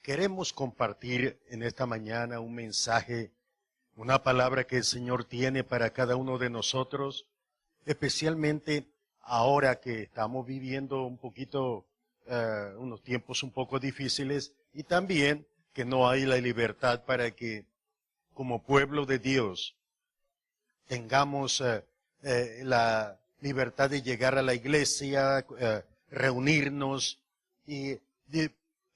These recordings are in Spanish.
Queremos compartir en esta mañana un mensaje, una palabra que el Señor tiene para cada uno de nosotros, especialmente ahora que estamos viviendo un poquito, unos tiempos un poco difíciles y también que no hay la libertad para que como pueblo de Dios tengamos la libertad de llegar a la iglesia, reunirnos y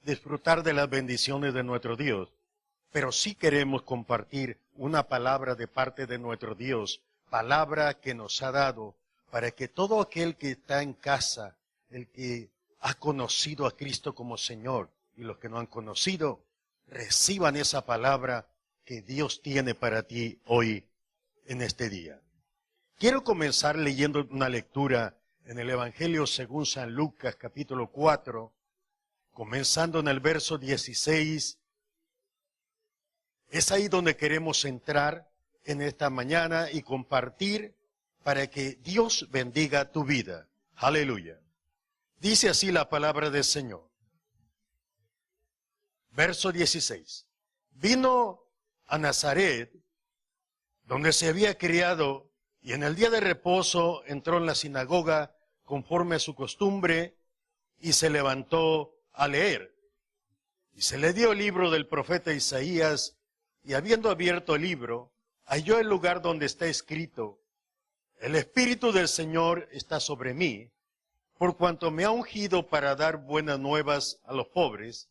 disfrutar de las bendiciones de nuestro Dios. Pero sí queremos compartir una palabra de parte de nuestro Dios, palabra que nos ha dado para que todo aquel que está en casa, el que ha conocido a Cristo como Señor y los que no han conocido, reciban esa palabra que Dios tiene para ti hoy en este día. Quiero comenzar leyendo una lectura en el Evangelio según San Lucas, capítulo 4, comenzando en el verso 16. Es ahí donde queremos entrar en esta mañana y compartir para que Dios bendiga tu vida. Aleluya. Dice así la palabra del Señor. Verso 16. Vino a Nazaret, donde se había criado, y en el día de reposo entró en la sinagoga conforme a su costumbre y se levantó a leer. Y se le dio el libro del profeta Isaías, y habiendo abierto el libro, halló el lugar donde está escrito: El Espíritu del Señor está sobre mí, por cuanto me ha ungido para dar buenas nuevas a los pobres,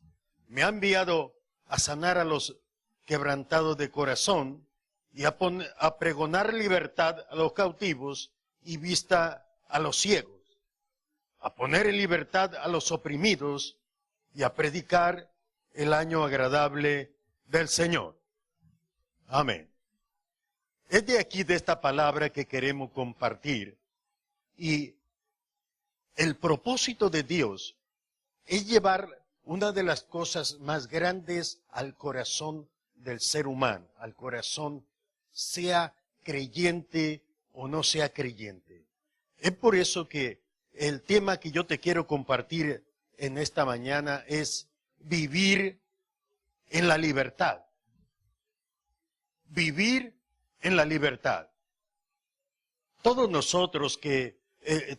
me ha enviado a sanar a los quebrantados de corazón, y a pregonar libertad a los cautivos y vista a los ciegos, a poner en libertad a los oprimidos y a predicar el año agradable del Señor. Amén. Es de aquí, de esta palabra, que queremos compartir. Y el propósito de Dios es llevar una de las cosas más grandes al corazón del ser humano, al corazón, sea creyente o no sea creyente. Es por eso que el tema que yo te quiero compartir en esta mañana es vivir en la libertad. Vivir en la libertad. Todos nosotros que,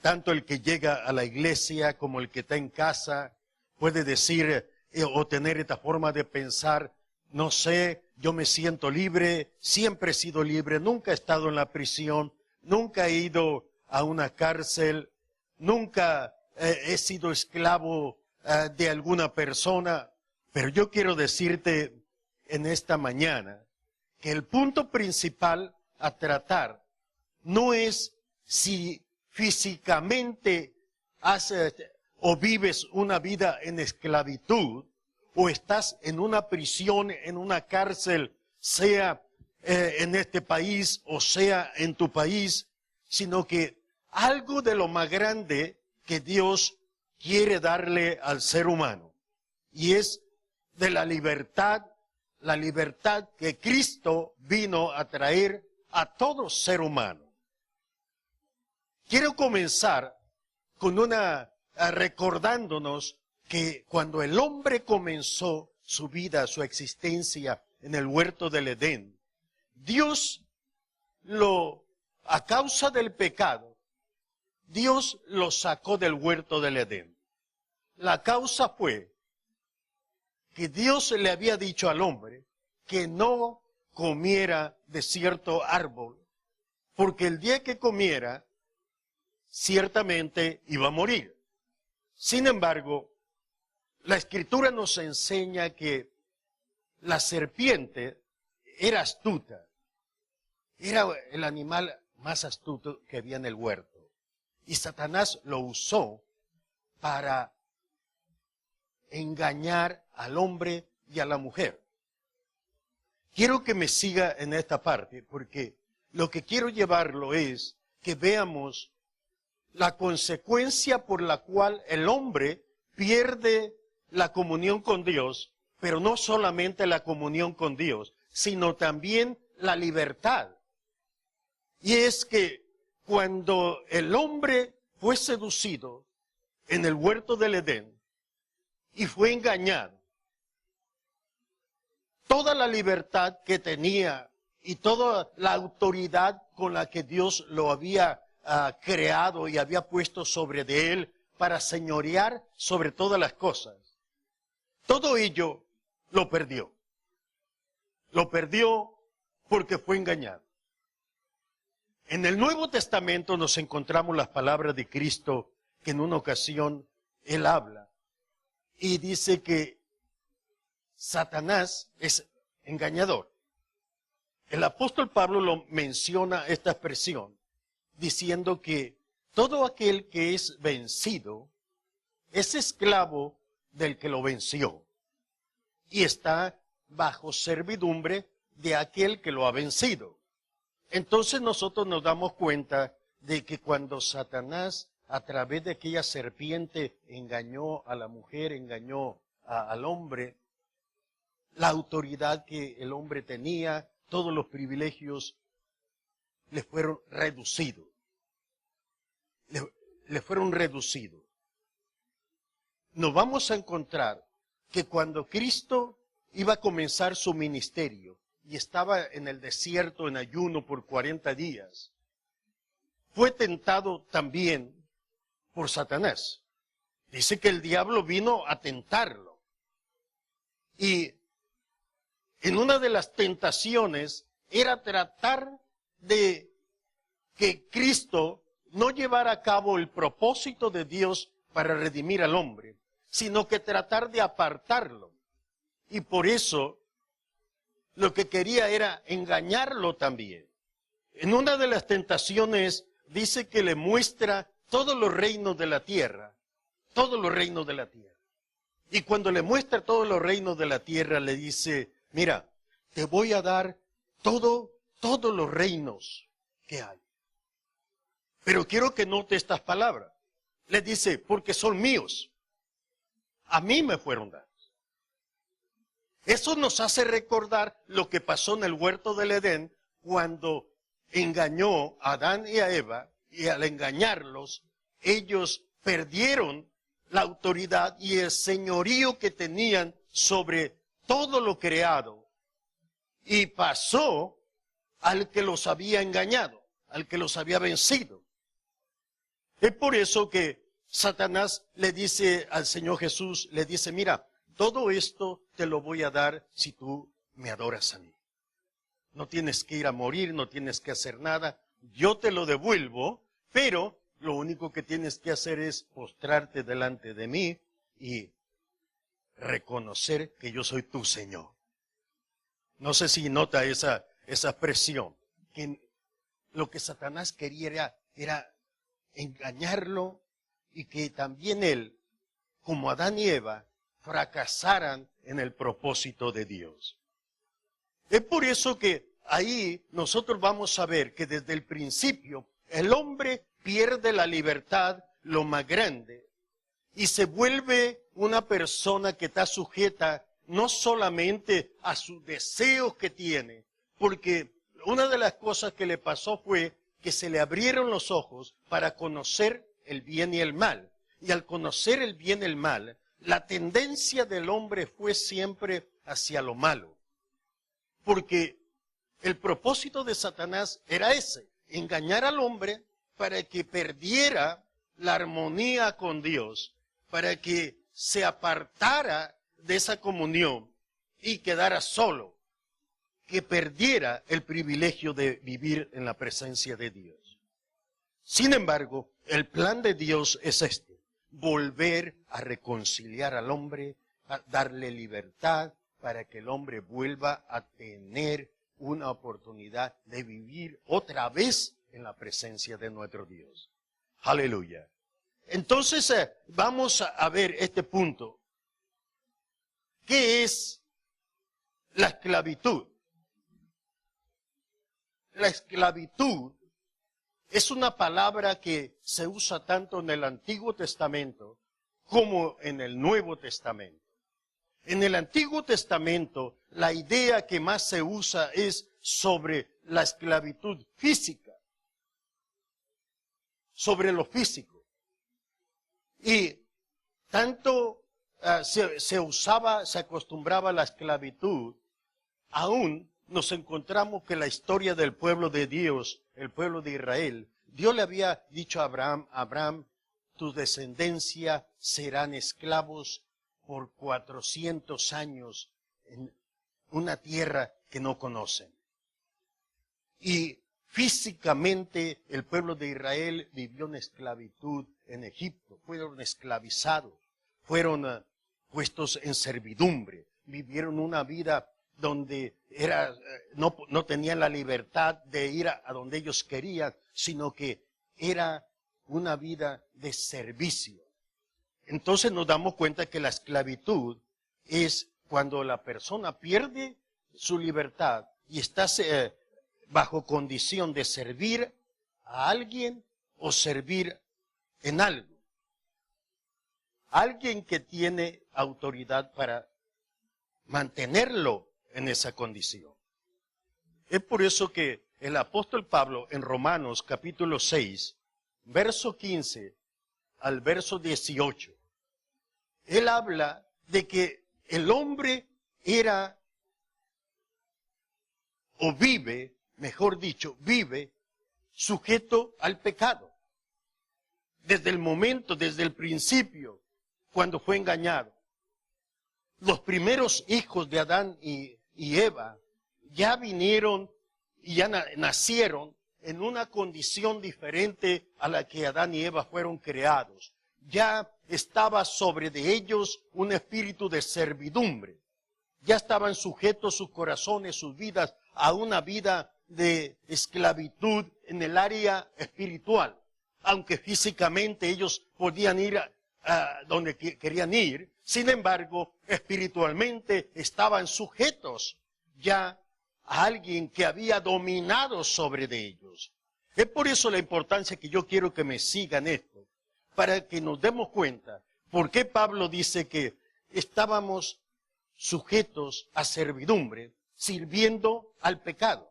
tanto el que llega a la iglesia como el que está en casa, puede decir o tener esta forma de pensar: no sé, yo me siento libre, siempre he sido libre, nunca he estado en la prisión, nunca he ido a una cárcel, nunca he sido esclavo de alguna persona. Pero yo quiero decirte en esta mañana que el punto principal a tratar no es si físicamente haces o vives una vida en esclavitud, o estás en una prisión, en una cárcel, sea en este país o sea en tu país, sino que algo de lo más grande que Dios quiere darle al ser humano, y es de la libertad que Cristo vino a traer a todo ser humano. Quiero comenzar con recordándonos que cuando el hombre comenzó su vida, su existencia en el huerto del Edén, Dios a causa del pecado, Dios lo sacó del huerto del Edén. La causa fue que Dios le había dicho al hombre que no comiera de cierto árbol, porque el día que comiera, ciertamente iba a morir. Sin embargo, la Escritura nos enseña que la serpiente era astuta. Era el animal más astuto que había en el huerto. Y Satanás lo usó para engañar al hombre y a la mujer. Quiero que me siga en esta parte, porque lo que quiero llevarlo es que veamos la consecuencia por la cual el hombre pierde la comunión con Dios, pero no solamente la comunión con Dios, sino también la libertad. Y es que cuando el hombre fue seducido en el huerto del Edén y fue engañado, toda la libertad que tenía y toda la autoridad con la que Dios lo había creado y había puesto sobre de él para señorear sobre todas las cosas. Todo ello lo perdió. Lo perdió porque fue engañado. En el Nuevo Testamento nos encontramos las palabras de Cristo que en una ocasión Él habla y dice que Satanás es engañador. El apóstol Pablo lo menciona esta expresión diciendo que todo aquel que es vencido es esclavo del que lo venció y está bajo servidumbre de aquel que lo ha vencido. Entonces nosotros nos damos cuenta de que cuando Satanás a través de aquella serpiente engañó a la mujer, engañó al hombre, la autoridad que el hombre tenía, todos los privilegios le fueron reducidos. Le fueron reducidos. Nos vamos a encontrar que cuando Cristo iba a comenzar su ministerio y estaba en el desierto en ayuno por 40 días, fue tentado también por Satanás. Dice que el diablo vino a tentarlo. Y en una de las tentaciones era tratar de que Cristo no llevara a cabo el propósito de Dios para redimir al hombre, sino que tratar de apartarlo. Y por eso lo que quería era engañarlo también. En una de las tentaciones dice que le muestra todos los reinos de la tierra, todos los reinos de la tierra. Y cuando le muestra todos los reinos de la tierra, le dice, mira, te voy a dar todos los reinos que hay. Pero quiero que note estas palabras. Le dice, porque son míos. A mí me fueron dados. Eso nos hace recordar lo que pasó en el huerto del Edén cuando engañó a Adán y a Eva, y al engañarlos, ellos perdieron la autoridad y el señorío que tenían sobre todo lo creado, y pasó al que los había engañado, al que los había vencido. Es por eso que Satanás le dice al Señor Jesús, le dice, mira, todo esto te lo voy a dar si tú me adoras a mí. No tienes que ir a morir, no tienes que hacer nada, yo te lo devuelvo, pero lo único que tienes que hacer es postrarte delante de mí y reconocer que yo soy tu Señor. No sé si nota esa expresión, que lo que Satanás quería era engañarlo y que también él, como Adán y Eva, fracasaran en el propósito de Dios. Es por eso que ahí nosotros vamos a ver que desde el principio el hombre pierde la libertad, lo más grande, y se vuelve una persona que está sujeta no solamente a sus deseos que tiene, porque una de las cosas que le pasó fue que se le abrieron los ojos para conocer el bien y el mal. Y al conocer el bien y el mal, la tendencia del hombre fue siempre hacia lo malo. Porque el propósito de Satanás era ese, engañar al hombre para que perdiera la armonía con Dios, para que se apartara de esa comunión y quedara solo, que perdiera el privilegio de vivir en la presencia de Dios. Sin embargo, el plan de Dios es este, volver a reconciliar al hombre, a darle libertad para que el hombre vuelva a tener una oportunidad de vivir otra vez en la presencia de nuestro Dios. Aleluya. Entonces vamos a ver este punto. ¿Qué es la esclavitud? La esclavitud es una palabra que se usa tanto en el Antiguo Testamento como en el Nuevo Testamento. En el Antiguo Testamento, la idea que más se usa es sobre la esclavitud física, sobre lo físico. Y tanto se acostumbraba a la esclavitud aún nos encontramos que la historia del pueblo de Dios, el pueblo de Israel, Dios le había dicho a Abraham, tu descendencia serán esclavos por 400 años en una tierra que no conocen. Y físicamente el pueblo de Israel vivió en esclavitud en Egipto, fueron esclavizados, fueron puestos en servidumbre, vivieron una vida donde no tenían la libertad de ir a donde ellos querían, sino que era una vida de servicio. Entonces nos damos cuenta que la esclavitud es cuando la persona pierde su libertad y está bajo condición de servir a alguien o servir en algo. Alguien que tiene autoridad para mantenerlo en esa condición. Es por eso que el apóstol Pablo en Romanos capítulo 6, verso 15 al verso 18, él habla de que el hombre era o vive, mejor dicho, vive sujeto al pecado. Desde el momento, desde el principio, cuando fue engañado. Los primeros hijos de Adán y Eva ya vinieron y ya nacieron en una condición diferente a la que Adán y Eva fueron creados. Ya estaba sobre de ellos un espíritu de servidumbre. Ya estaban sujetos sus corazones, sus vidas, a una vida de esclavitud en el área espiritual. Aunque físicamente ellos podían ir a donde querían ir, sin embargo, espiritualmente estaban sujetos ya a alguien que había dominado sobre de ellos. Es por eso la importancia que yo quiero que me sigan esto, para que nos demos cuenta por qué Pablo dice que estábamos sujetos a servidumbre, sirviendo al pecado.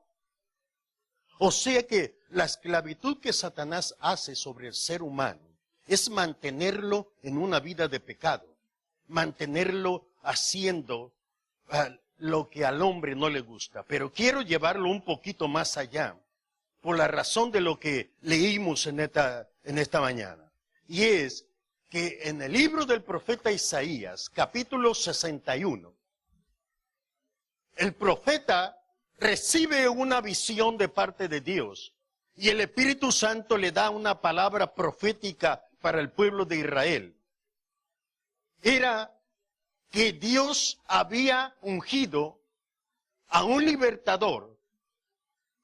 O sea que la esclavitud que Satanás hace sobre el ser humano es mantenerlo en una vida de pecado, mantenerlo haciendo lo que al hombre no le gusta. Pero quiero llevarlo un poquito más allá, por la razón de lo que leímos en esta mañana. Y es que en el libro del profeta Isaías, capítulo 61, el profeta recibe una visión de parte de Dios y el Espíritu Santo le da una palabra profética para el pueblo de Israel. Era que Dios había ungido a un libertador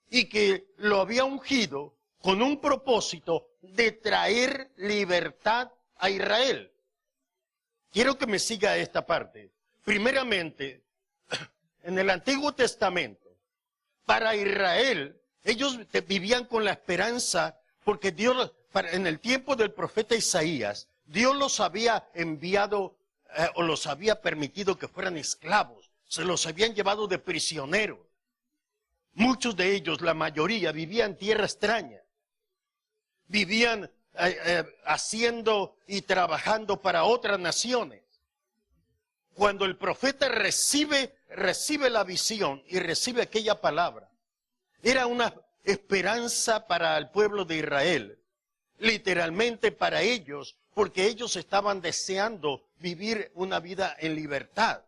y que lo había ungido con un propósito de traer libertad a Israel. Quiero que me siga esta parte. Primeramente, en el Antiguo Testamento, para Israel, ellos vivían con la esperanza, porque Dios, en el tiempo del profeta Isaías, Dios los había enviado o los había permitido que fueran esclavos, se los habían llevado de prisioneros. Muchos de ellos, la mayoría, vivían en tierra extraña, vivían haciendo y trabajando para otras naciones. Cuando el profeta recibe la visión y recibe aquella palabra, era una esperanza para el pueblo de Israel, literalmente para ellos, porque ellos estaban deseando vivir una vida en libertad.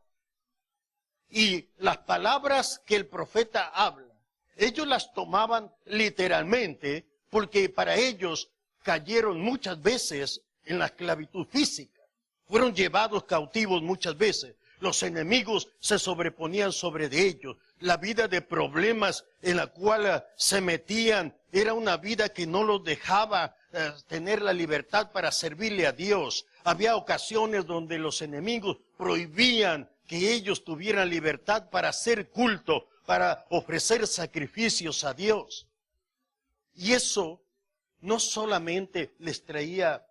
Y las palabras que el profeta habla, ellos las tomaban literalmente, porque para ellos cayeron muchas veces en la esclavitud física. Fueron llevados cautivos muchas veces. Los enemigos se sobreponían sobre de ellos. La vida de problemas en la cual se metían era una vida que no los dejaba tener la libertad para servirle a Dios. Había ocasiones donde los enemigos prohibían que ellos tuvieran libertad para hacer culto, para ofrecer sacrificios a Dios. Y eso no solamente les traía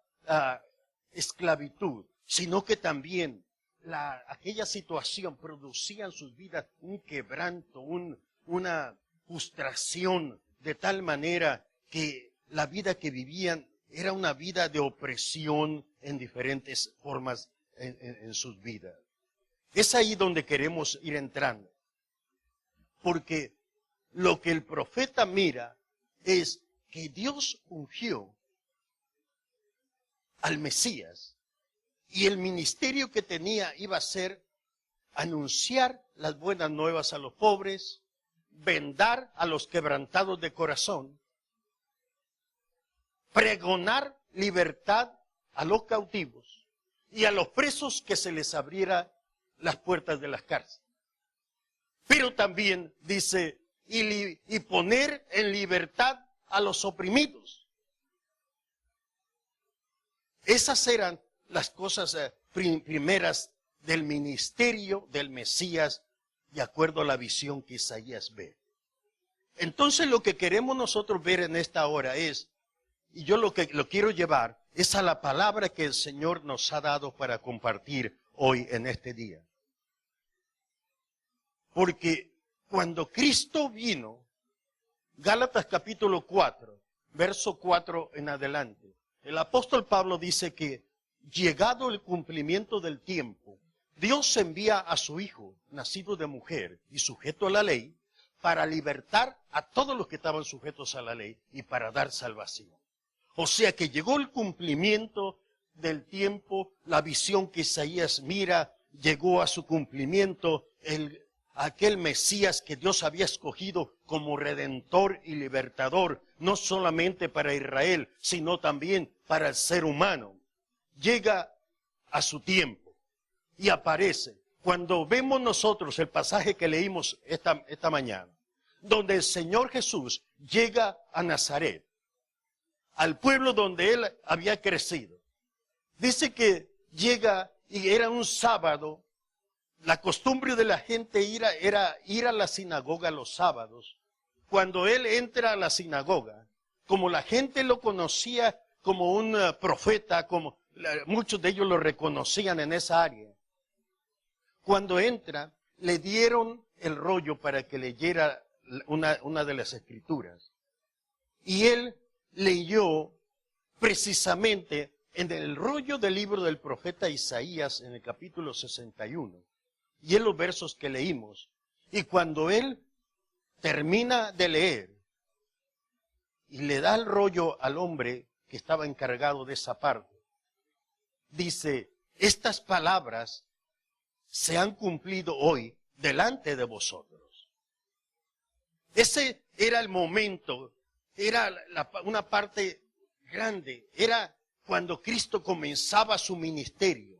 esclavitud, sino que también aquella situación producía en sus vidas un quebranto, una frustración, de tal manera que la vida que vivían era una vida de opresión en diferentes formas en sus vidas. Es ahí donde queremos ir entrando. porque lo que el profeta mira es que Dios ungió al Mesías y el ministerio que tenía iba a ser anunciar las buenas nuevas a los pobres, vendar a los quebrantados de corazón, pregonar libertad a los cautivos y a los presos que se les abriera las puertas de las cárceles. Pero también dice, y poner en libertad a los oprimidos. Esas eran las cosas primeras del ministerio del Mesías, de acuerdo a la visión que Isaías ve. Entonces lo que queremos nosotros ver en esta hora es, y yo lo quiero llevar, es a la palabra que el Señor nos ha dado para compartir hoy en este día. Porque cuando Cristo vino, Gálatas capítulo 4, verso 4 en adelante, el apóstol Pablo dice que llegado el cumplimiento del tiempo, Dios envía a su Hijo, nacido de mujer y sujeto a la ley, para libertar a todos los que estaban sujetos a la ley y para dar salvación. O sea que llegó el cumplimiento del tiempo, la visión que Isaías mira, llegó a su cumplimiento, aquel Mesías que Dios había escogido como redentor y libertador, no solamente para Israel, sino también para el ser humano. Llega a su tiempo y aparece. Cuando vemos nosotros el pasaje que leímos esta mañana, donde el Señor Jesús llega a Nazaret, al pueblo donde Él había crecido. Dice que llega y era un sábado. La costumbre de la gente era ir a la sinagoga los sábados. Cuando Él entra a la sinagoga, como la gente lo conocía como un profeta, como muchos de ellos lo reconocían en esa área, cuando entra, le dieron el rollo para que leyera una de las escrituras. Y él leyó precisamente en el rollo del libro del profeta Isaías, en el capítulo 61, y en los versos que leímos. Y cuando él termina de leer y le da el rollo al hombre que estaba encargado de esa parte, dice, estas palabras se han cumplido hoy delante de vosotros. Ese era el momento, era una parte grande, era cuando Cristo comenzaba su ministerio.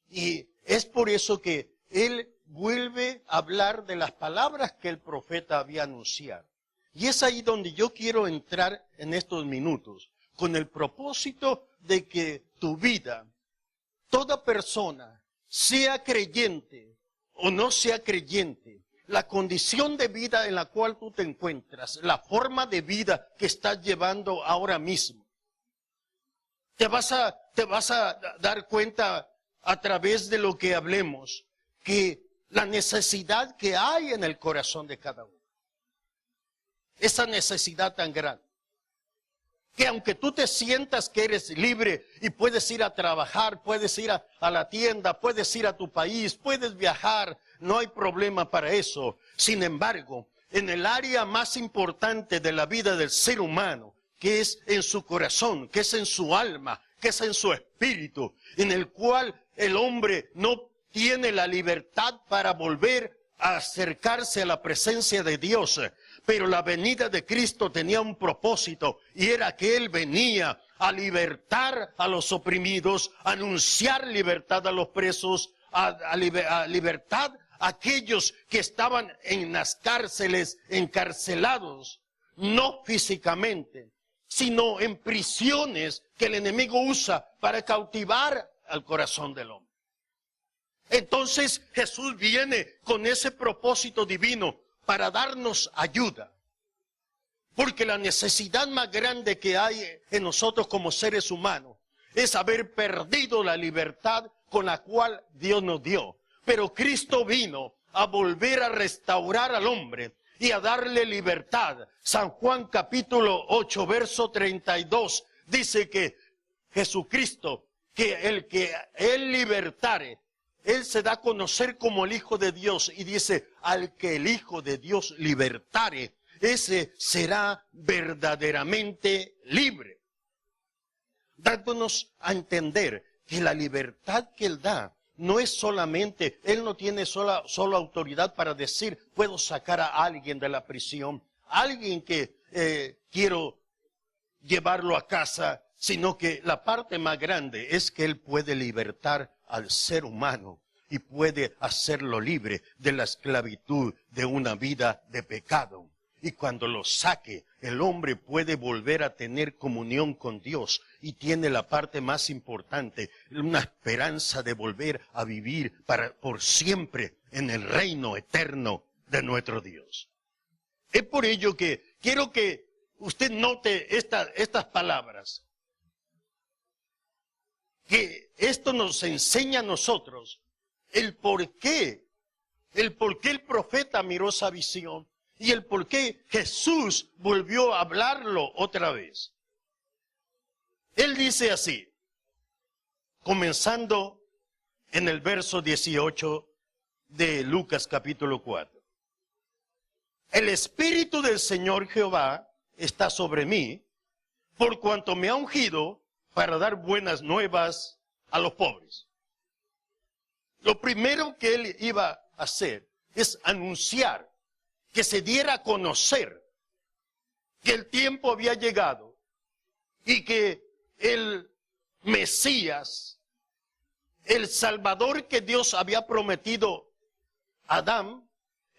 Y es por eso que Él vuelve a hablar de las palabras que el profeta había anunciado. Y es ahí donde yo quiero entrar en estos minutos, con el propósito de que tu vida, toda persona, sea creyente o no sea creyente, la condición de vida en la cual tú te encuentras, la forma de vida que estás llevando ahora mismo, te vas a dar cuenta a través de lo que hablemos, que la necesidad que hay en el corazón de cada uno, esa necesidad tan grande, que aunque tú te sientas que eres libre y puedes ir a trabajar, puedes ir a la tienda, puedes ir a tu país, puedes viajar, no hay problema para eso. Sin embargo, en el área más importante de la vida del ser humano, que es en su corazón, que es en su alma, que es en su espíritu, en el cual el hombre no tiene la libertad para volver a acercarse a la presencia de Dios. Pero la venida de Cristo tenía un propósito, y era que Él venía a libertar a los oprimidos, a anunciar libertad a los presos, a libertad a aquellos que estaban en las cárceles, encarcelados, no físicamente, sino en prisiones que el enemigo usa para cautivar al corazón del hombre. Entonces Jesús viene con ese propósito divino para darnos ayuda. Porque la necesidad más grande que hay en nosotros como seres humanos es haber perdido la libertad con la cual Dios nos dio. Pero Cristo vino a volver a restaurar al hombre y a darle libertad. San Juan capítulo 8, verso 32, dice que Jesucristo, que Él libertare, Él se da a conocer como el Hijo de Dios y dice, al que el Hijo de Dios libertare, ese será verdaderamente libre. Dándonos a entender que la libertad que Él da no es solamente, Él no tiene solo autoridad para decir, puedo sacar a alguien de la prisión, alguien que quiero llevarlo a casa, sino que la parte más grande es que Él puede libertar al ser humano y puede hacerlo libre de la esclavitud de una vida de pecado. Y cuando lo saque, el hombre puede volver a tener comunión con Dios y tiene la parte más importante, una esperanza de volver a vivir por siempre en el reino eterno de nuestro Dios. Es por ello que quiero que usted note estas palabras, que esto nos enseña a nosotros el por qué el profeta miró esa visión y el por qué Jesús volvió a hablarlo otra vez. Él dice así, comenzando en el verso 18 de Lucas capítulo 4. El Espíritu del Señor Jehová está sobre mí, por cuanto me ha ungido para dar buenas nuevas a los pobres. Lo primero que Él iba a hacer es anunciar, que se diera a conocer que el tiempo había llegado y que el Mesías, el Salvador que Dios había prometido a Adán,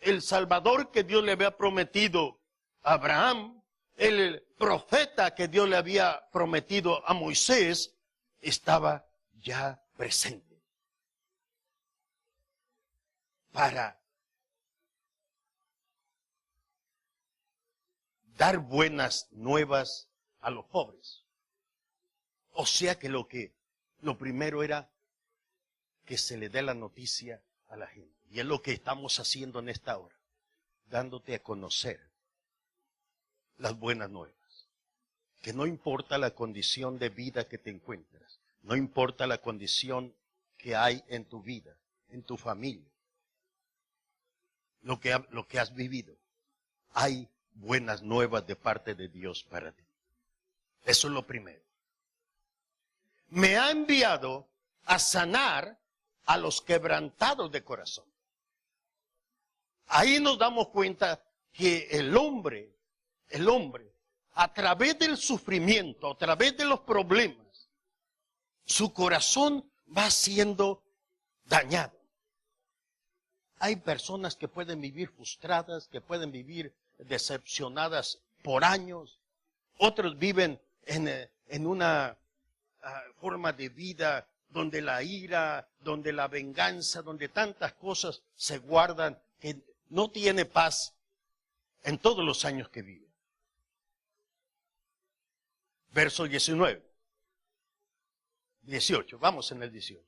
el Salvador que Dios le había prometido a Abraham, el profeta que Dios le había prometido a Moisés, estaba ya presente para dar buenas nuevas a los pobres. O sea que lo primero era que se le dé la noticia a la gente. Y es lo que estamos haciendo en esta hora, dándote a conocer las buenas nuevas. Que no importa la condición de vida que te encuentras, no importa la condición que hay en tu vida, en tu familia, lo que has vivido, hay buenas nuevas de parte de Dios para ti. Eso es lo primero. Me ha enviado a sanar a los quebrantados de corazón. Ahí nos damos cuenta que el hombre, a través del sufrimiento, a través de los problemas, su corazón va siendo dañado. Hay personas que pueden vivir frustradas, que pueden vivir decepcionadas por años. Otros viven en una forma de vida donde la ira, donde la venganza, donde tantas cosas se guardan, que no tiene paz en todos los años que vive. Verso 18, vamos en el 18.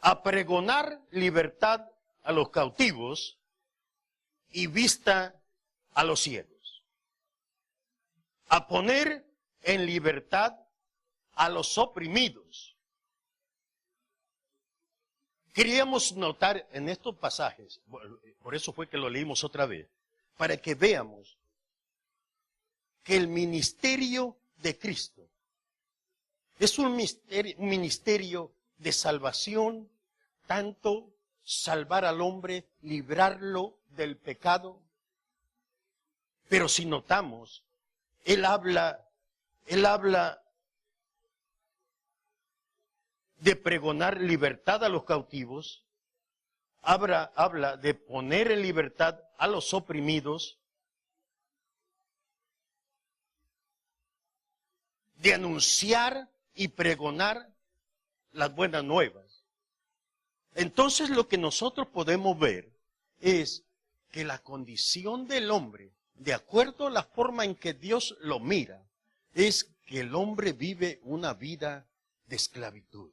A pregonar libertad a los cautivos y vista a los ciegos. A poner en libertad a los oprimidos. Queríamos notar en estos pasajes, por eso fue que lo leímos otra vez, para que veamos que el ministerio de Cristo es un ministerio de salvación, tanto salvar al hombre, librarlo del pecado. Pero si notamos, Él habla de pregonar libertad a los cautivos, habla de poner en libertad a los oprimidos, de anunciar y pregonar las buenas nuevas. Entonces lo que nosotros podemos ver es que la condición del hombre, de acuerdo a la forma en que Dios lo mira, es que el hombre vive una vida de esclavitud.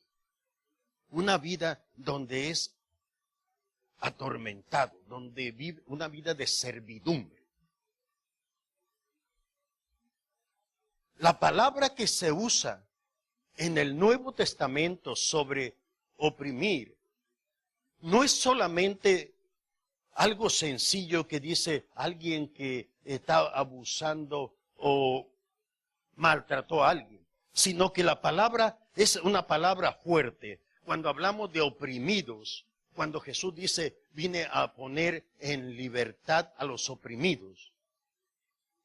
Una vida donde es atormentado, donde vive una vida de servidumbre. La palabra que se usa en el Nuevo Testamento sobre oprimir no es solamente algo sencillo que dice alguien que está abusando o maltrató a alguien, sino que la palabra es una palabra fuerte. Cuando hablamos de oprimidos, cuando Jesús dice, vine a poner en libertad a los oprimidos,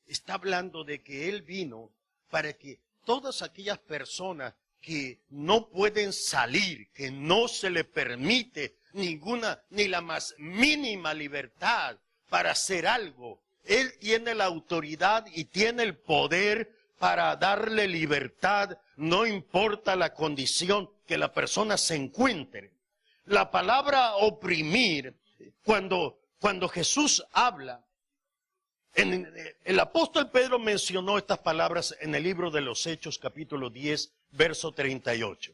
está hablando de que Él vino para que todas aquellas personas que no pueden salir, que no se le permite ninguna, ni la más mínima libertad para hacer algo, Él tiene la autoridad y tiene el poder para darle libertad, no importa la condición que la persona se encuentre. La palabra oprimir, cuando Jesús habla, el apóstol Pedro mencionó estas palabras en el libro de los Hechos, capítulo 10, verso 38.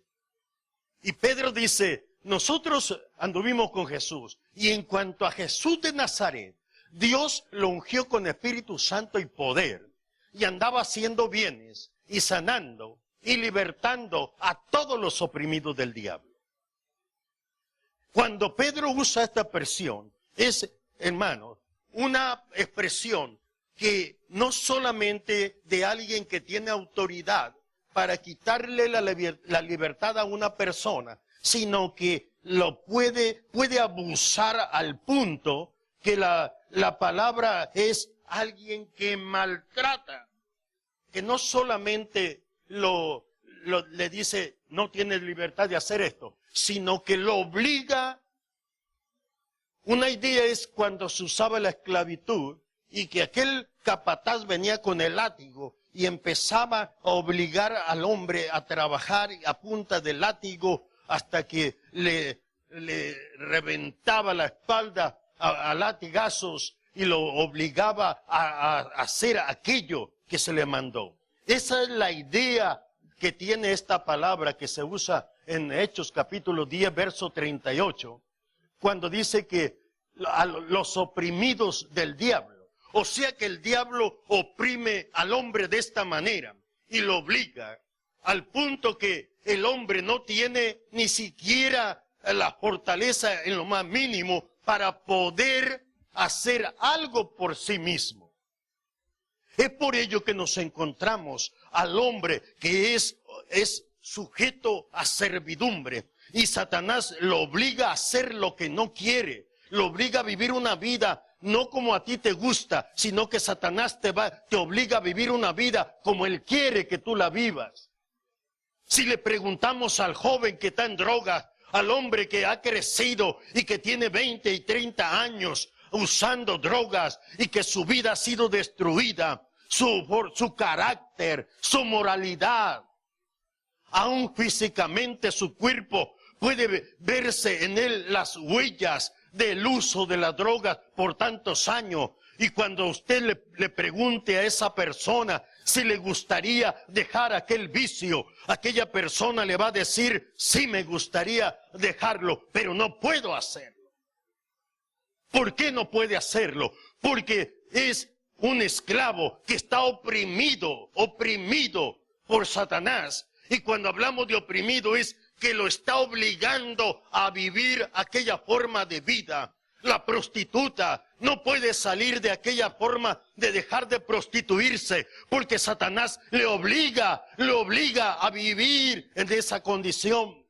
Y Pedro dice, nosotros anduvimos con Jesús, y en cuanto a Jesús de Nazaret, Dios lo ungió con Espíritu Santo y poder, y andaba haciendo bienes, y sanando, y libertando a todos los oprimidos del diablo. Cuando Pedro usa esta expresión, es, hermano, una expresión que no solamente de alguien que tiene autoridad para quitarle la libertad a una persona, sino que lo puede abusar al punto que la palabra es alguien que maltrata, que no solamente le dice no tienes libertad de hacer esto, sino que lo obliga. Una idea es cuando se usaba la esclavitud y que aquel capataz venía con el látigo y empezaba a obligar al hombre a trabajar a punta de látigo hasta que le reventaba la espalda a latigazos y lo obligaba a hacer aquello que se le mandó. Esa es la idea que tiene esta palabra que se usa en Hechos capítulo 10, verso 38. Cuando dice que a los oprimidos del diablo, o sea que el diablo oprime al hombre de esta manera y lo obliga al punto que el hombre no tiene ni siquiera la fortaleza en lo más mínimo para poder hacer algo por sí mismo. Es por ello que nos encontramos al hombre que es sujeto a servidumbre. Y Satanás lo obliga a hacer lo que no quiere. Lo obliga a vivir una vida no como a ti te gusta, sino que Satanás te obliga a vivir una vida como él quiere que tú la vivas. Si le preguntamos al joven que está en drogas, al hombre que ha crecido y que tiene 20 y 30 años usando drogas y que su vida ha sido destruida, su carácter, su moralidad, aún físicamente su cuerpo, puede verse en él las huellas del uso de las drogas por tantos años. Y cuando usted le pregunte a esa persona si le gustaría dejar aquel vicio, aquella persona le va a decir, sí me gustaría dejarlo, pero no puedo hacerlo. ¿Por qué no puede hacerlo? Porque es un esclavo que está oprimido por Satanás. Y cuando hablamos de oprimido es que lo está obligando a vivir aquella forma de vida. La prostituta no puede salir de aquella forma de dejar de prostituirse, porque Satanás le obliga a vivir en esa condición.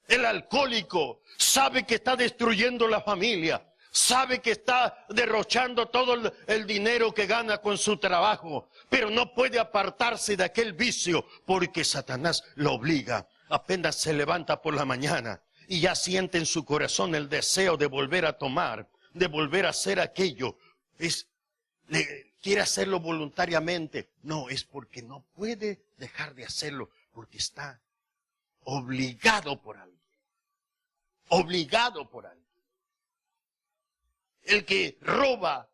El alcohólico sabe que está destruyendo la familia, sabe que está derrochando todo el dinero que gana con su trabajo, pero no puede apartarse de aquel vicio porque Satanás lo obliga. Apenas se levanta por la mañana y ya siente en su corazón el deseo de volver a tomar, de volver a hacer aquello. Quiere hacerlo voluntariamente. No, es porque no puede dejar de hacerlo, porque está obligado por alguien. Obligado por alguien. El que roba,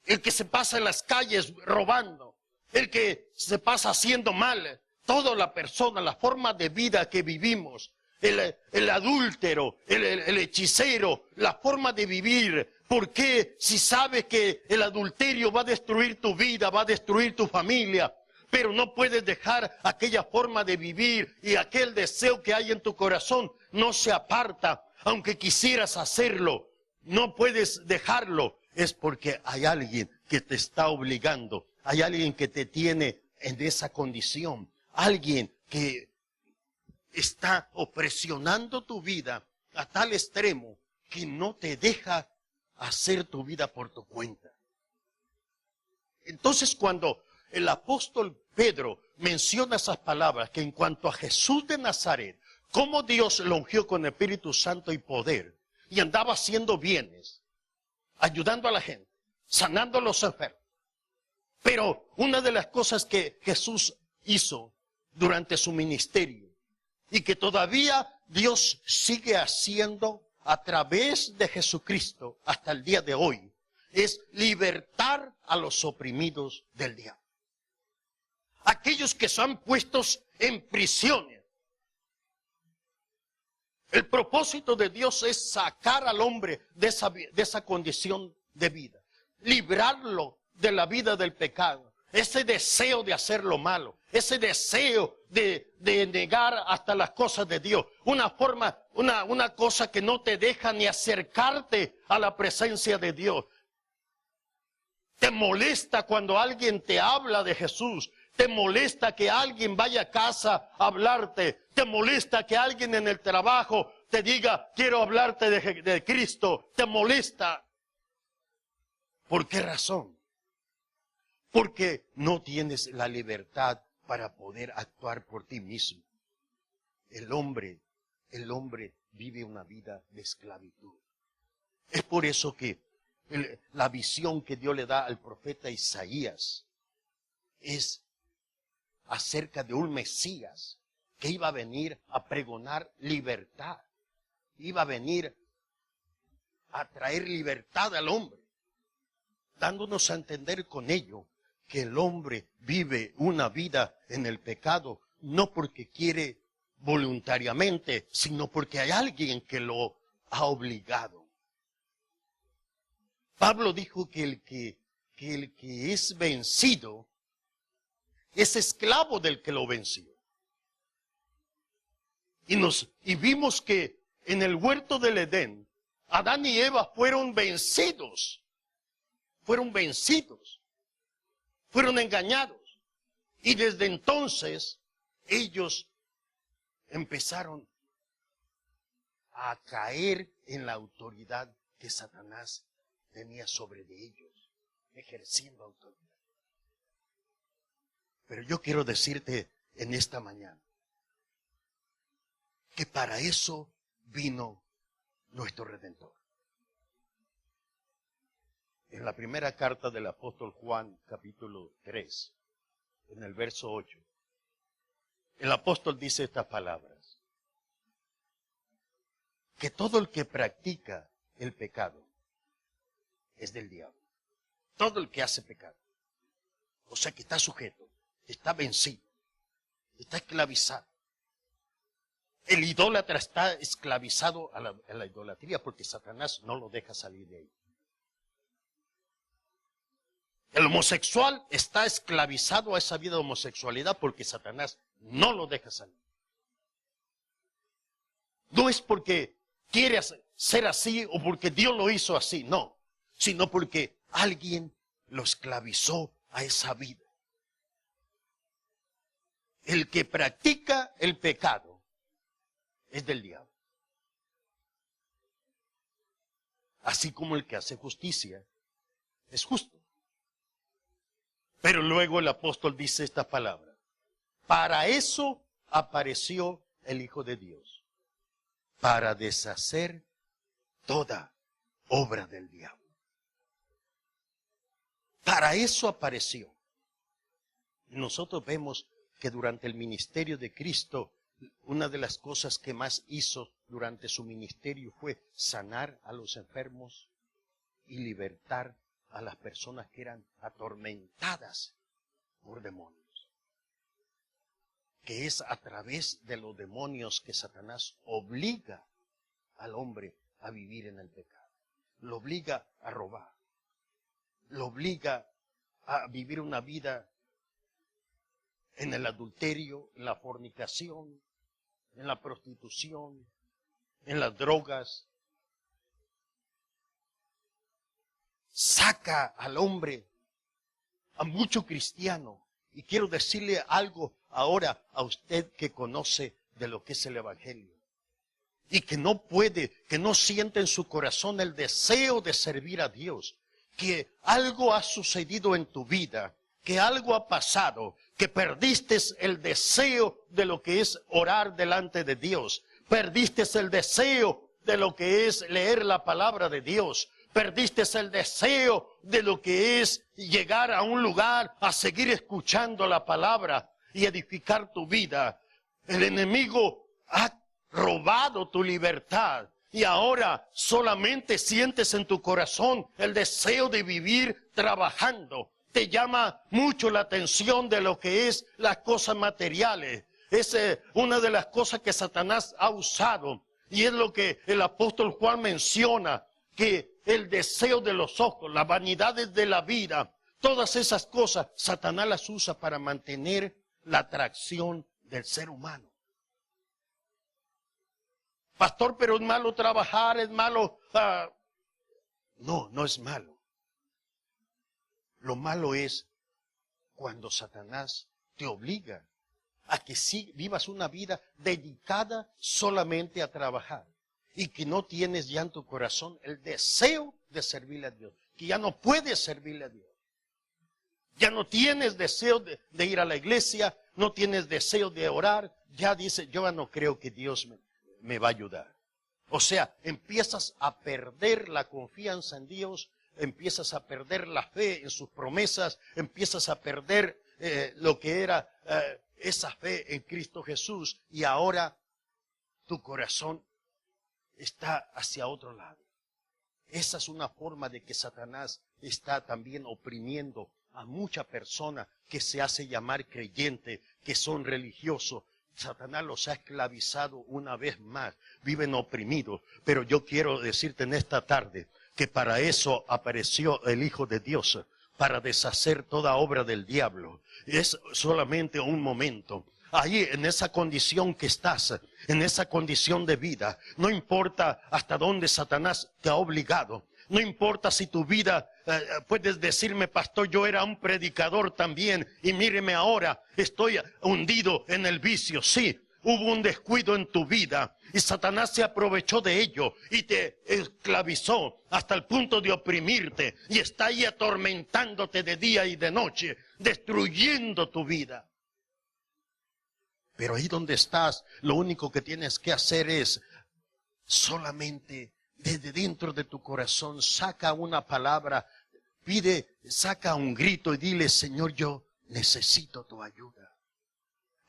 el que se pasa en las calles robando, el que se pasa haciendo mal, toda la persona, la forma de vida que vivimos, el adúltero, el hechicero, la forma de vivir. ¿Por qué? Si sabes que el adulterio va a destruir tu vida, va a destruir tu familia, pero no puedes dejar aquella forma de vivir y aquel deseo que hay en tu corazón no se aparta, aunque quisieras hacerlo, no puedes dejarlo. Es porque hay alguien que te está obligando, hay alguien que te tiene en esa condición, alguien que está opresionando tu vida a tal extremo que no te deja hacer tu vida por tu cuenta. Entonces, cuando el apóstol Pedro menciona esas palabras, que en cuanto a Jesús de Nazaret, cómo Dios lo ungió con Espíritu Santo y poder, y andaba haciendo bienes, ayudando a la gente, sanando a los enfermos. Pero una de las cosas que Jesús hizo durante su ministerio, y que todavía Dios sigue haciendo a través de Jesucristo hasta el día de hoy, es libertar a los oprimidos del diablo. Aquellos que son puestos en prisiones. El propósito de Dios es sacar al hombre de esa condición de vida. Librarlo de la vida del pecado. Ese deseo de hacer lo malo. Ese deseo de negar hasta las cosas de Dios. Una cosa que no te deja ni acercarte a la presencia de Dios. Te molesta cuando alguien te habla de Jesús. Te molesta que alguien vaya a casa a hablarte. Te molesta que alguien en el trabajo te diga, quiero hablarte de Cristo. Te molesta. ¿Por qué razón? Porque no tienes la libertad para poder actuar por ti mismo. El hombre vive una vida de esclavitud. Es por eso que la visión que Dios le da al profeta Isaías es acerca de un Mesías que iba a venir a pregonar libertad. Iba a venir a traer libertad al hombre, dándonos a entender con ello que el hombre vive una vida en el pecado, no porque quiere voluntariamente, sino porque hay alguien que lo ha obligado. Pablo dijo que el que es vencido es esclavo del que lo venció. Y vimos que en el huerto del Edén, Adán y Eva fueron vencidos, fueron engañados. Y desde entonces ellos empezaron a caer en la autoridad que Satanás tenía sobre de ellos, ejerciendo autoridad. Pero yo quiero decirte en esta mañana que para eso vino nuestro Redentor. En la primera carta del apóstol Juan, capítulo 3, en el verso 8, el apóstol dice estas palabras: que todo el que practica el pecado es del diablo. Todo el que hace pecado. O sea que está sujeto, está vencido, está esclavizado. El idólatra está esclavizado a la idolatría porque Satanás no lo deja salir de ahí. El homosexual está esclavizado a esa vida de homosexualidad porque Satanás no lo deja salir. No es porque quiere ser así o porque Dios lo hizo así, no, sino porque alguien lo esclavizó a esa vida. El que practica el pecado es del diablo. Así como el que hace justicia es justo. Pero luego el apóstol dice esta palabra: para eso apareció el Hijo de Dios, para deshacer toda obra del diablo. Para eso apareció. Y nosotros vemos que durante el ministerio de Cristo, una de las cosas que más hizo durante su ministerio fue sanar a los enfermos y libertar a las personas que eran atormentadas por demonios. Que es a través de los demonios que Satanás obliga al hombre a vivir en el pecado. Lo obliga a robar. Lo obliga a vivir una vida en el adulterio, en la fornicación, en la prostitución, en las drogas. Saca al hombre, a mucho cristiano. Y quiero decirle algo ahora a usted que conoce de lo que es el Evangelio. Y que no puede, que no siente en su corazón el deseo de servir a Dios. Que algo ha sucedido en tu vida, que algo ha pasado, que perdiste el deseo de lo que es orar delante de Dios. Perdiste el deseo de lo que es leer la palabra de Dios. Perdiste el deseo de lo que es llegar a un lugar a seguir escuchando la palabra y edificar tu vida. El enemigo ha robado tu libertad y ahora solamente sientes en tu corazón el deseo de vivir trabajando. Te llama mucho la atención de lo que es las cosas materiales. Es una de las cosas que Satanás ha usado y es lo que el apóstol Juan menciona, que el deseo de los ojos, las vanidades de la vida, todas esas cosas, Satanás las usa para mantener la atracción del ser humano. Pastor, pero es malo trabajar, es malo. No, no es malo. Lo malo es cuando Satanás te obliga a que sí vivas una vida dedicada solamente a trabajar. Y que no tienes ya en tu corazón el deseo de servirle a Dios. Que ya no puedes servirle a Dios. Ya no tienes deseo de ir a la iglesia. No tienes deseo de orar. Ya dices, yo ya no creo que Dios me va a ayudar. O sea, empiezas a perder la confianza en Dios. Empiezas a perder la fe en sus promesas. Empiezas a perder lo que era esa fe en Cristo Jesús. Y ahora tu corazón está hacia otro lado. Esa es una forma de que Satanás está también oprimiendo a mucha persona que se hace llamar creyente, que son religiosos. Satanás los ha esclavizado una vez más, viven oprimidos. Pero yo quiero decirte en esta tarde que para eso apareció el Hijo de Dios, para deshacer toda obra del diablo. Es solamente un momento. Ahí, en esa condición que estás, en esa condición de vida, no importa hasta dónde Satanás te ha obligado, no importa si tu vida, puedes decirme, pastor, yo era un predicador también, y míreme ahora, estoy hundido en el vicio. Sí, hubo un descuido en tu vida, y Satanás se aprovechó de ello, y te esclavizó hasta el punto de oprimirte, y está ahí atormentándote de día y de noche, destruyendo tu vida. Pero ahí donde estás, lo único que tienes que hacer es solamente desde dentro de tu corazón, saca una palabra, saca un grito y dile, Señor, yo necesito tu ayuda.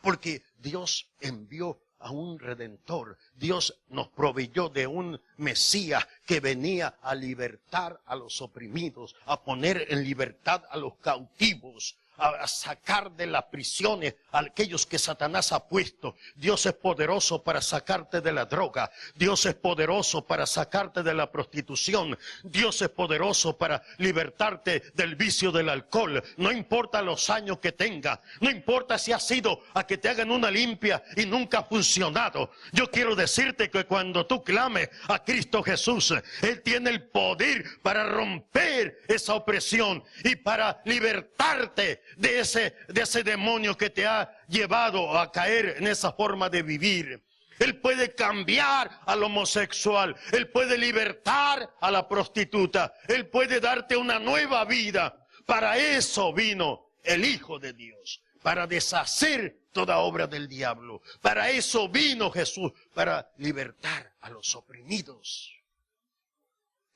Porque Dios envió a un Redentor. Dios nos proveyó de un Mesías que venía a libertar a los oprimidos, a poner en libertad a los cautivos, a sacar de las prisiones a aquellos que Satanás ha puesto. Dios es poderoso para sacarte de la droga. Dios es poderoso para sacarte de la prostitución. Dios es poderoso para libertarte del vicio del alcohol. No importa los años que tenga. No importa si has ido a que te hagan una limpia y nunca ha funcionado. Yo quiero decirte que cuando tú clames a Cristo Jesús, Él tiene el poder para romper esa opresión y para libertarte de ese demonio que te ha llevado a caer en esa forma de vivir. Él puede cambiar al homosexual, Él puede libertar a la prostituta, Él puede darte una nueva vida. Para eso vino el Hijo de Dios, para deshacer toda obra del diablo. Para eso vino Jesús, para libertar a los oprimidos.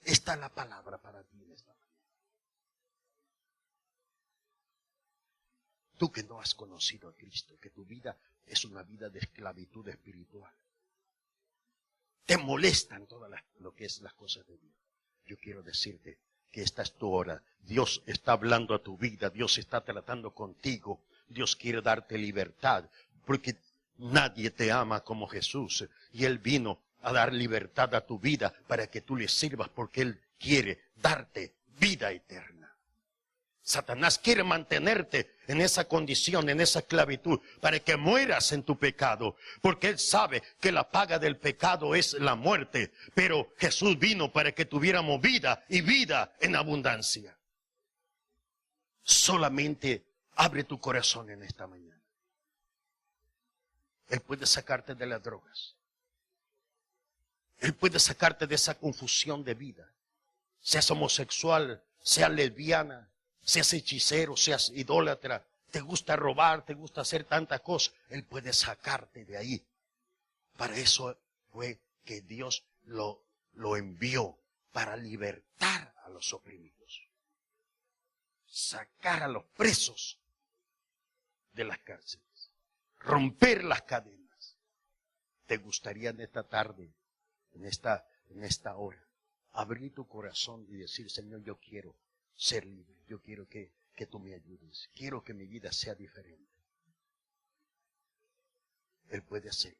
Esta es la palabra para ti. Tú que no has conocido a Cristo, que tu vida es una vida de esclavitud espiritual. Te molestan todas lo que es las cosas de Dios. Yo quiero decirte que esta es tu hora. Dios está hablando a tu vida. Dios está tratando contigo. Dios quiere darte libertad. Porque nadie te ama como Jesús. Y Él vino a dar libertad a tu vida para que tú le sirvas, porque Él quiere darte vida eterna. Satanás quiere mantenerte en esa condición, en esa esclavitud, para que mueras en tu pecado, porque él sabe que la paga del pecado es la muerte, pero Jesús vino para que tuviéramos vida y vida en abundancia. Solamente abre tu corazón en esta mañana. Él puede sacarte de las drogas. Él puede sacarte de esa confusión de vida. Seas homosexual, seas lesbiana, seas hechicero, seas idólatra, te gusta robar, te gusta hacer tantas cosas. Él puede sacarte de ahí. Para eso fue que Dios lo envió, para libertar a los oprimidos. Sacar a los presos de las cárceles. Romper las cadenas. ¿Te gustaría en esta tarde, en esta hora, abrir tu corazón y decir, Señor, yo quiero ser libre, yo quiero que tú me ayudes, quiero que mi vida sea diferente? Él puede hacerlo.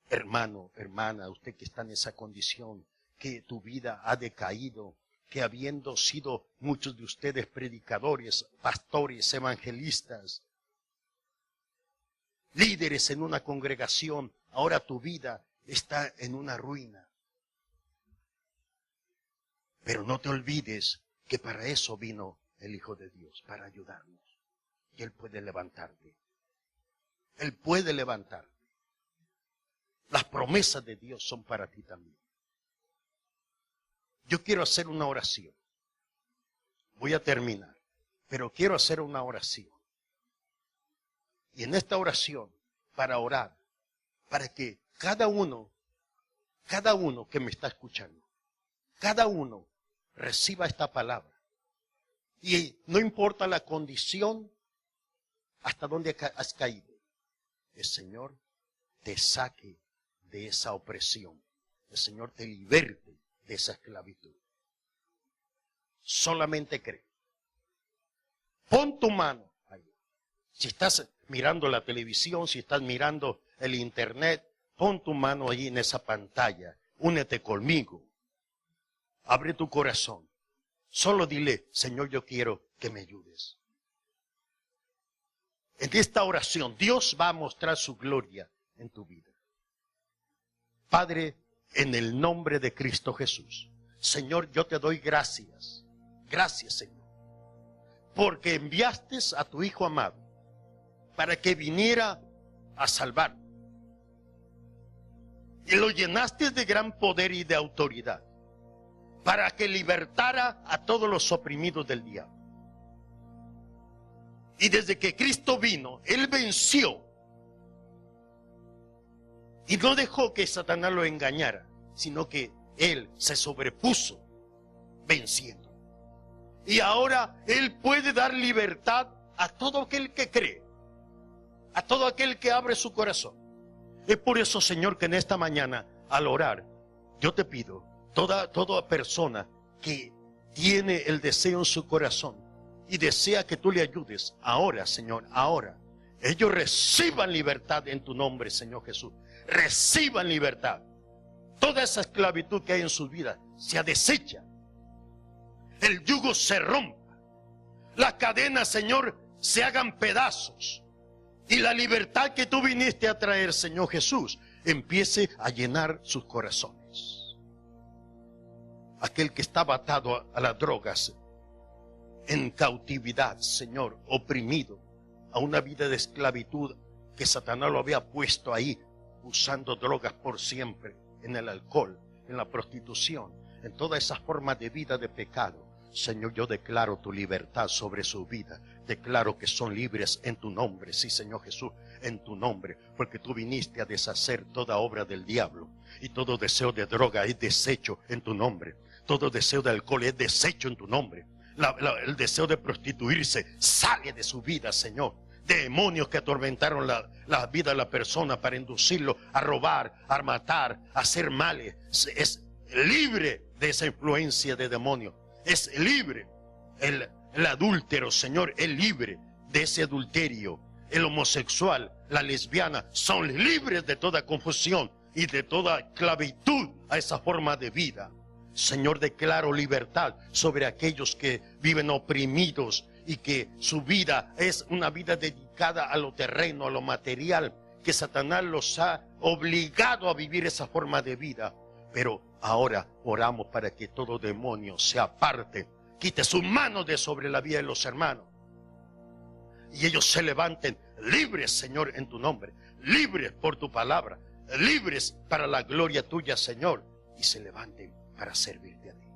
Hermano, hermana, usted que está en esa condición, que tu vida ha decaído, que habiendo sido muchos de ustedes predicadores, pastores, evangelistas, líderes en una congregación, ahora tu vida está en una ruina. Pero no te olvides que para eso vino el Hijo de Dios, para ayudarnos. Y Él puede levantarte. Él puede levantarte. Las promesas de Dios son para ti también. Yo quiero hacer una oración. Voy a terminar, pero quiero hacer una oración. Y en esta oración, para orar, para que cada uno que me está escuchando, cada uno reciba esta palabra. Y no importa la condición hasta donde has caído, el Señor te saque de esa opresión. El Señor te liberte de esa esclavitud. Solamente cree. Pon tu mano ahí. Si estás mirando la televisión, si estás mirando el internet, pon tu mano ahí en esa pantalla. Únete conmigo. Abre tu corazón. Solo dile, Señor, yo quiero que me ayudes. En esta oración, Dios va a mostrar su gloria en tu vida. Padre, en el nombre de Cristo Jesús, Señor, yo te doy gracias. Gracias, Señor, porque enviaste a tu Hijo amado para que viniera a salvar. Y lo llenaste de gran poder y de autoridad para que libertara a todos los oprimidos del diablo. Y desde que Cristo vino, Él venció. Y no dejó que Satanás lo engañara, sino que Él se sobrepuso venciendo. Y ahora Él puede dar libertad a todo aquel que cree, a todo aquel que abre su corazón. Es por eso, Señor, que en esta mañana, al orar, yo te pido, toda persona que tiene el deseo en su corazón y desea que tú le ayudes, ahora, Señor, ahora, ellos reciban libertad en tu nombre, Señor Jesús. Reciban libertad. Toda esa esclavitud que hay en sus vidas se desecha. El yugo se rompa. Las cadenas, Señor, se hagan pedazos. Y la libertad que tú viniste a traer, Señor Jesús, empiece a llenar sus corazones. Aquel que estaba atado a las drogas, en cautividad, Señor, oprimido a una vida de esclavitud que Satanás lo había puesto ahí, usando drogas por siempre, en el alcohol, en la prostitución, en todas esas formas de vida de pecado. Señor, yo declaro tu libertad sobre su vida. Declaro que son libres en tu nombre, sí, Señor Jesús, en tu nombre, porque tú viniste a deshacer toda obra del diablo, y todo deseo de droga es deshecho en tu nombre. Todo deseo de alcohol es deshecho en tu nombre. El deseo de prostituirse sale de su vida, Señor. Demonios que atormentaron la vida de la persona para inducirlo a robar, a matar, a hacer males. Es libre de esa influencia de demonios. Es libre. El adúltero, Señor, es libre de ese adulterio. El homosexual, la lesbiana, son libres de toda confusión y de toda esclavitud a esa forma de vida. Señor, declaro libertad sobre aquellos que viven oprimidos y que su vida es una vida dedicada a lo terreno, a lo material, que Satanás los ha obligado a vivir esa forma de vida. Pero ahora oramos para que todo demonio se aparte, quite su mano de sobre la vida de los hermanos y ellos se levanten libres, Señor, en tu nombre, libres por tu palabra, libres para la gloria tuya, Señor, y se levanten para servirte a ti.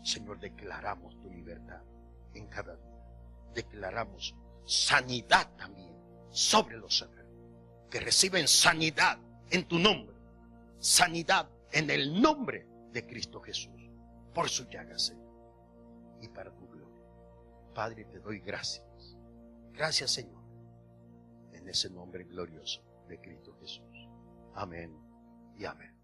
Señor, declaramos tu libertad en cada día. Declaramos sanidad también sobre los enfermos, que reciben sanidad en tu nombre, sanidad en el nombre de Cristo Jesús, por su llaga, Señor, y para tu gloria. Padre, te doy gracias. Gracias, Señor, en ese nombre glorioso de Cristo Jesús. Amén y amén.